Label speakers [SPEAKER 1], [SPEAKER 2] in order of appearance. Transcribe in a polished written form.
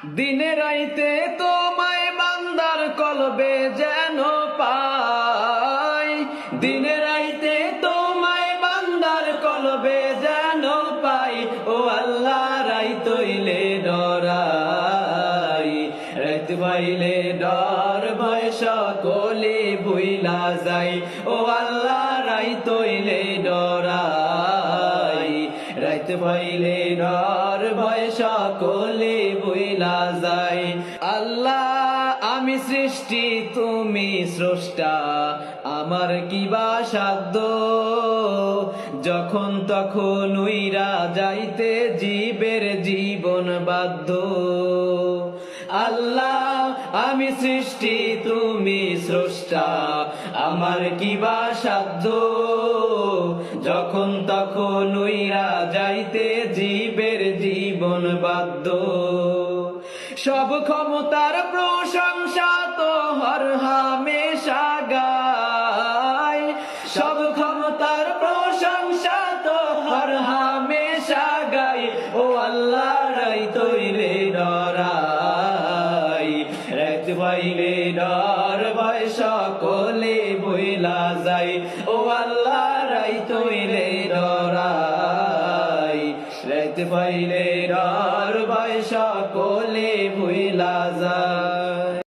[SPEAKER 1] দিনে রাইতে তোমায় বান্দার কলবে যেন পাই, দিনে রাইতে তোমায় বান্দার কলবে যেন পাই। ও আল্লাহ রাইতইলে ডরাই, রাইত পাইলে ডর ভয় সকলে ভুইলা যাই। ও আল্লাহ রাইতইলে ডরাই, রাইত পাইলে ডর ভয় সকলে ভুইলা যাই। আল্লাহ আমি সৃষ্টি তুমি স্রষ্টা, আমার কি বা সাধ্য, যখন তখন উইরা যাইতে জীবের জীবন বাধ্য। আল্লাহ আমি সৃষ্টি তুমি স্রষ্টা, আমার কি বা সাধ্য, যখন তখন উইরা যাইতে জীবের জীবন বাধ্য। সব ক্ষমতার প্রশংসা তো হর হামেশা গাই, সব ক্ষমতার প্রশংসা তো হর হামেশা গাই। ও আল্লাহ রাইতইলে ডরাই, রাইত পাইলে ডর ভয় সকলে ভুইলা যাই। ও আল্লাহ রাইতইলে ডরাই, রাইত পাইলে ডর ভয় সকলে ভুইলা যায়।